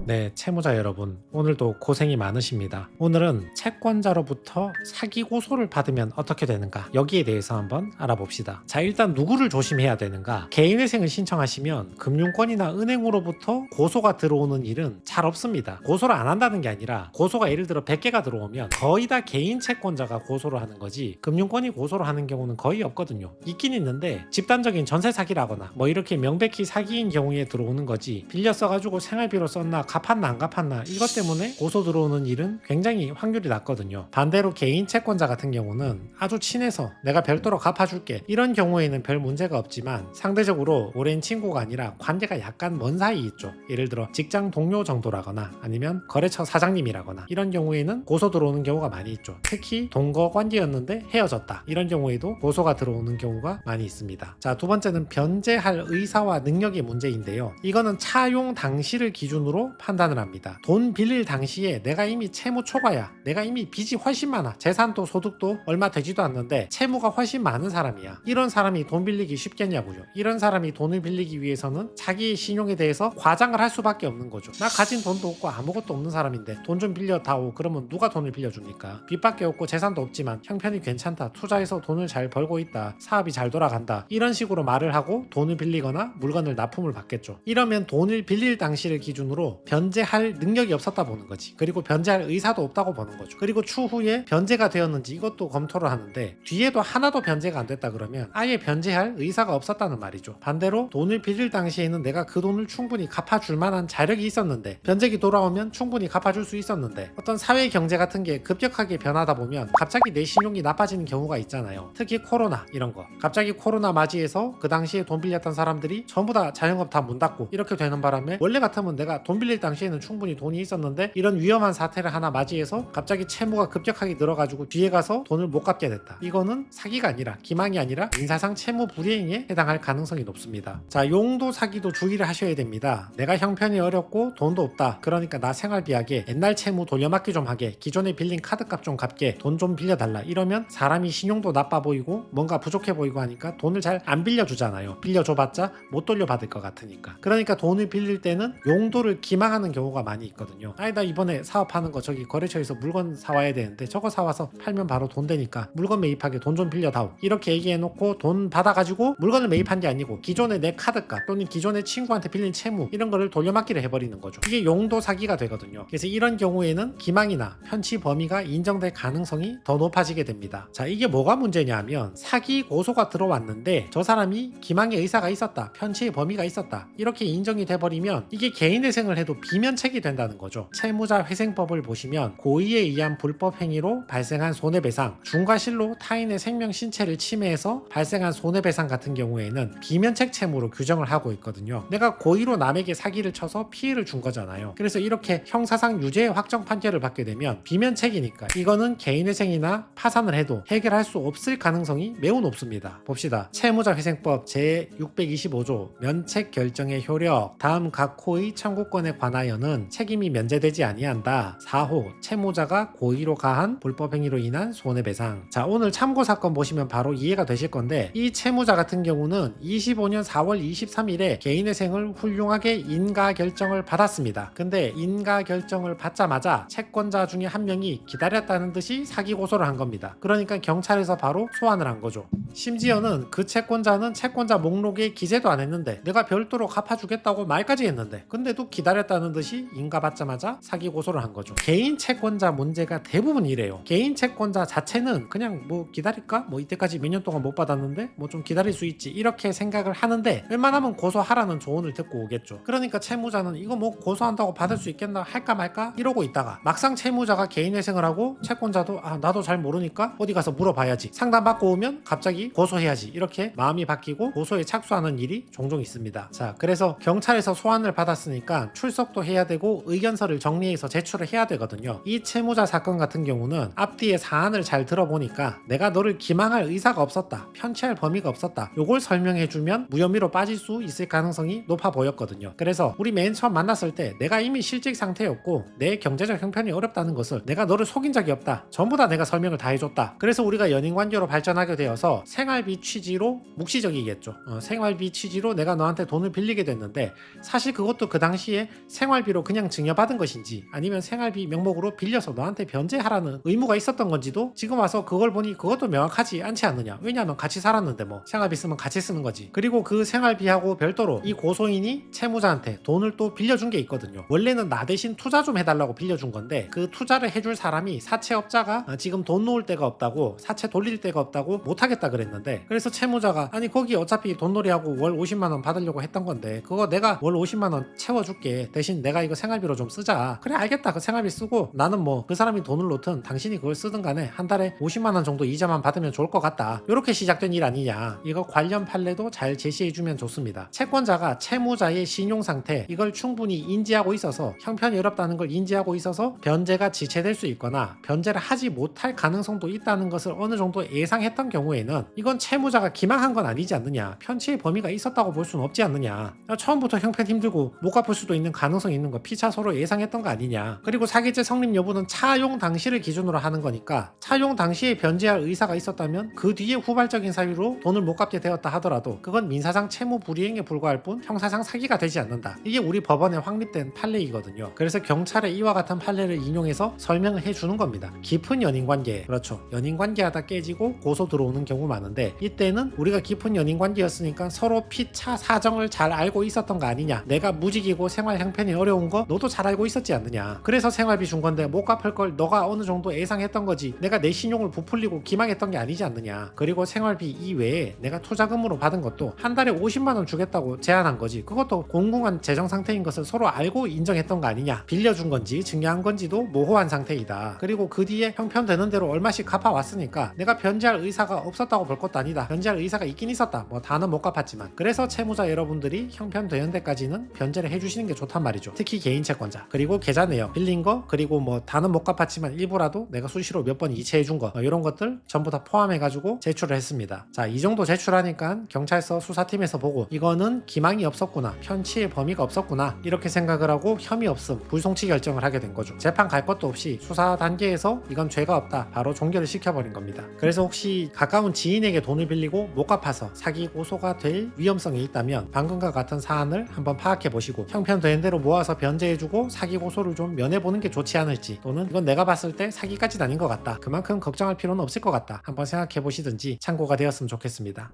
네, 채무자 여러분, 오늘도 고생이 많으십니다. 오늘은 채권자로부터 사기 고소를 받으면 어떻게 되는가, 여기에 대해서 한번 알아봅시다. 자, 일단 누구를 조심해야 되는가? 개인회생을 신청하시면 금융권이나 은행으로부터 고소가 들어오는 일은 잘 없습니다. 고소를 안 한다는 게 아니라 고소가 예를 들어 100개가 들어오면 거의 다 개인 채권자가 고소를 하는 거지 금융권이 고소를 하는 경우는 거의 없거든요. 있긴 있는데 집단적인 전세 사기라거나 뭐 이렇게 명백히 사기인 경우에 들어오는 거지, 빌려 써가지고 생활비로 썼나 갚았나 안 갚았나 이것 때문에 고소 들어오는 일은 굉장히 확률이 낮거든요. 반대로 개인 채권자 같은 경우는 아주 친해서 내가 별도로 갚아줄게 이런 경우에는 별 문제가 없지만, 상대적으로 오랜 친구가 아니라 관계가 약간 먼 사이 있죠. 예를 들어 직장 동료 정도라거나 아니면 거래처 사장님이라거나 이런 경우에는 고소 들어오는 경우가 많이 있죠. 특히 동거 관계였는데 헤어졌다 이런 경우에도 고소가 들어오는 경우가 많이 있습니다. 자, 두 번째는 변제할 의사와 능력의 문제인데요. 이거는 차용 당시를 기준으로 판단을 합니다. 돈 빌릴 당시에 내가 이미 채무 초과야, 내가 이미 빚이 훨씬 많아, 재산도 소득도 얼마 되지도 않는데 채무가 훨씬 많은 사람이야. 이런 사람이 돈 빌리기 쉽겠냐고요. 이런 사람이 돈을 빌리기 위해서는 자기의 신용에 대해서 과장을 할 수밖에 없는 거죠. 나 가진 돈도 없고 아무것도 없는 사람인데 돈 좀 빌려다오. 그러면 누가 돈을 빌려줍니까? 빚밖에 없고 재산도 없지만 형편이 괜찮다, 투자해서 돈을 잘 벌고 있다, 사업이 잘 돌아간다, 이런 식으로 말을 하고 돈을 빌리거나 물건을 납품을 받겠죠. 이러면 돈을 빌릴 당시를 기준으로 변제할 능력이 없었다 보는 거지. 그리고 변제할 의사도 없다고 보는 거죠. 그리고 추후에 변제가 되었는지 이것도 검토를 하는데, 뒤에도 하나도 변제가 안 됐다 그러면 아예 변제할 의사가 없었다는 말이죠. 반대로 돈을 빌릴 당시에는 내가 그 돈을 충분히 갚아줄 만한 자력이 있었는데, 변제기 돌아오면 충분히 갚아줄 수 있었는데, 어떤 사회 경제 같은 게 급격하게 변하다 보면 갑자기 내 신용이 나빠지는 경우가 있잖아요. 특히 코로나 이런 거, 갑자기 코로나 맞이해서 그 당시에 돈 빌렸던 사람들이 전부 다 자영업 다 문 닫고 이렇게 되는 바람에, 원래 같으면 내가 돈 빌릴 당시에는 충분히 돈이 있었는데 이런 위험한 사태를 하나 맞이해서 갑자기 채무가 급격하게 늘어가지고 뒤에 가서 돈을 못 갚게 됐다. 이거는 사기가 아니라, 기망이 아니라 인사상 채무 불이행에 해당할 가능성이 높습니다. 자, 용도 사기도 주의를 하셔야 됩니다. 내가 형편이 어렵고 돈도 없다, 그러니까 나 생활비하게 옛날 채무 돌려막기 좀 하게, 기존에 빌린 카드값 좀 갚게, 돈 좀 빌려달라 이러면 사람이 신용도 나빠 보이고 뭔가 부족해 보이고 하니까 돈을 잘 안 빌려주잖아요. 빌려줘봤자 못 돌려받을 것 같으니까. 그러니까 돈을 빌릴 때는 용도를 기망하는 경우가 많이 있거든요. 아니, 나 이번에 사업하는 거 저기 거래처에서 물건 사와야 되는데 저거 사와서 팔면 바로 돈 되니까 물건 매입하게 돈 좀 빌려다오, 이렇게 얘기해놓고 돈 받아가지고 물건을 매입한 게 아니고 기존에 내 카드값 또는 기존에 친구한테 빌린 채무 이런 거를 돌려막기를 해버리는 거죠. 이게 용도 사기가 되거든요. 그래서 이런 경우에는 기망이나 편취 범위가 인정될 가능성이 더 높아지게 됩니다. 자, 이게 뭐가 문제냐면, 사기 고소가 들어왔는데 저 사람이 기망의 의사가 있었다, 편취의 범위가 있었다, 이렇게 인정이 돼버리면 이게 개인회생을 해도 비면책이 된다는 거죠. 채무자 회생법을 보시면 고의에 의한 불법 행위로 발생한 손해배상, 중과실로 타인의 생명 신체를 침해해서 발생한 손해배상 같은 경우에는 비면책 채무로 규정을 하고 있거든요. 내가 고의로 남에게 사기를 쳐서 피해를 준 거잖아요. 그래서 이렇게 형사상 유죄의 확정 판결을 받게 되면 비면책이니까 이거는 개인회생이나 파산을 해도 해결할 수 없을 가능성이 매우 높습니다. 봅시다. 채무자회생법 제625조 면책 결정의 효력, 다음 각 호의 청구권에 관하여는 책임이 면제되지 아니한다. 4호 채무자가 고의로 가한 불법행위로 인한 손해배상. 자, 오늘 참고사건 보시면 바로 이해가 되실 건데, 이 채무자 같은 경우는 25년 4월 23일에 개인회생을 훌륭하게 인가 결정을 받았습니다. 근데 인가 결정을 받자마자 채권자 중에 한 명이 기다렸다는 듯이 사기 고소를 한 겁니다. 그러니까 경찰에서 바로 소환을 한 거죠. 심지어는 그 채권자는 채권자 목록에 기재도 안 했는데 내가 별도로 갚아주겠다고 말까지 했는데, 근데도 기다렸다는 듯이 인가받자마자 사기 고소를 한 거죠. 개인 채권자 문제가 대부분 이래요. 개인 채권자 자체는 그냥 뭐 기다릴까? 뭐 이때까지 몇 년 동안 못 받았는데 뭐 좀 기다릴 수 있지, 이렇게 생각을 하는데 웬만하면 고소하라는 조언을 듣고 오겠죠. 그러니까 채무자는 이거 뭐 고소한다고 받을 수 있겠나 할까 말까 이러고 있다가 막상 채무자가 개인회생을 하고 채권자도 나도 잘 모르니까 어디 가서 물어봐야지, 상담받고 오면 갑자기 고소해야지, 이렇게 마음이 바뀌고 고소에 착수하는 일이 종종 있습니다. 자, 그래서 경찰에서 소환을 받았으니까 출석도 해야 되고 의견서를 정리해서 제출을 해야 되거든요. 이 채무자 사건 같은 경우는 앞뒤에 사안을 잘 들어보니까 내가 너를 기망할 의사가 없었다, 편취할 범위가 없었다, 요걸 설명해주면 무혐의로 빠질 수 있을 가능성이 높아 보였거든요. 그래서 우리 맨 처음 만났을 때 내가 이미 실직 상태였고 내 경제적 형편이 어렵다는 것을 내가 너를 속인 적이 없다, 전부 다 내가 설명을 다 해줬다, 그래서 우리가 연인관계로 발전하게 되어서 생활비 취지로, 묵시적이겠죠. 생활비 취지로 내가 너한테 돈을 빌리게 됐는데 사실 그것도 그 당시에 생활비로 그냥 증여받은 것인지 아니면 생활비 명목으로 빌려서 너한테 변제하라는 의무가 있었던 건지도 지금 와서 그걸 보니 그것도 명확하지 않지 않느냐. 왜냐하면 같이 살았는데 뭐 생활비 쓰면 같이 쓰는 거지. 그리고 그 생활비하고 별도로 이 고소인이 채무자한테 돈을 또 빌려준 게 있거든요. 원래는 나 대신 투자 좀 해달라고 빌려준 건데 그 투자를 해줄 사람이 사채업자가 지금 돈 놓을 데가 없다고 사채 돌릴 데가 없다고 못하겠다 그랬는데, 그래서 채무자가 아니 거기 어차피 돈놀이하고 월 50만원 받으려고 했던 건데 그거 내가 월 50만원 채워줄게, 대신 내가 이거 생활비로 좀 쓰자. 그래 알겠다, 그 생활비 쓰고 나는 뭐 그 사람이 돈을 놓든 당신이 그걸 쓰든 간에 한 달에 50만원 정도 이자만 받으면 좋을 것 같다. 이렇게 시작된 일 아니냐. 이거 관련 판례도 잘 제시해주면 좋습니다. 채권자가 채무자의 신용상태 이걸 충분히 인지하고 있어서 형편이 어렵다는 걸 인지하고 있어서 변제가 지체될 수 있거나 변제를 하지 못할 가능성도 있다는 것을 어느 정도 예상했던 경우에는 이건 채무자가 기망한 건 아니지 않느냐, 편취의 범위가 있었다고 볼 수는 없지 않느냐, 처음부터 형편 힘들고 못 갚을 수도 있는 가능성이 있는 거 피차 서로 예상했던 거 아니냐. 그리고 사기죄 성립 여부는 차용 당시를 기준으로 하는 거니까 차용 당시에 변제할 의사가 있었다면 그 뒤에 후발적인 사유로 돈을 못 갚게 되었다 하더라도 그건 민사상 채무 불이행에 불과할 뿐 형사상 사기가 되지 않는다. 이게 우리 법원에 확립된 판례이거든요. 그래서 경찰의 이와 같은 판례를 인용해서 설명을 해주는 겁니다. 깊은 연인관계, 그렇죠, 연인관계하다 깨지고 고소 들어오는 경우 많은데 이때는 우리가 깊은 연인관계였으니까 서로 피차 사정을 잘 알고 있었던 거 아니냐. 내가 무직이고 생활 형편이 어려운 거 너도 잘 알고 있었지 않느냐. 그래서 생활비 준 건데 못 갚을 걸 너가 어느 정도 예상했던 거지 내가 내 신용을 부풀리고 기망했던 게 아니지 않느냐. 그리고 생활비 이외에 내가 투자금으로 받은 것도 한 달에 50만원 주겠다고 제안한 거지 그것도 공공한 재정 상태인 것을 서로 알고 인정했던 거 아니냐. 빌려준 건지 증여한 건지도 모호한 상태이다. 그리고 그 뒤에 형편되는 대로 얼마씩 갚아왔으니까 내가 변제할 의사가 없었다고 볼 것도 아니다. 변제할 의사가 있긴 있었다. 뭐 다는 못 갚았지만. 그래서 채무자 여러분들이 형편되는 데까지는 변제를 해주시는 게 좋단 말이죠. 특히 개인 채권자. 그리고 계좌 내역 빌린 거, 그리고 뭐 다는 못 갚았지만 일부라도 내가 수시로 몇 번 이체해준 거, 이런 것들 전부 다 포함해가지고 제출을 했습니다. 자, 이 정도 제출하니까 경찰서 수사팀에서 보고 이거는 기망이 없었구나, 편취의 범위가 없었구나, 이렇게 생각을 하고 혐의 없음 불송치 결정을 하게 된 거죠. 재판 갈 것도 없이 수사 단계에서 이건 죄가 없다 바로 종결을 시켜버린 겁니다. 그래서 혹시 가까운 지인에게 돈을 빌리고 못 갚아서 사기 고소가 될 위험성이 있다면 방금과 같은 사안을 한번 파악해 보시고 형편되는 대로 모아서 변제해주고 사기 고소를 좀 면해보는 게 좋지 않을지, 또는 이건 내가 봤을 때 사기까지는 아닌 것 같다, 그만큼 걱정할 필요는 없을 것 같다, 한번 생각해 보시든지 참고가 되었으면 좋겠습니다.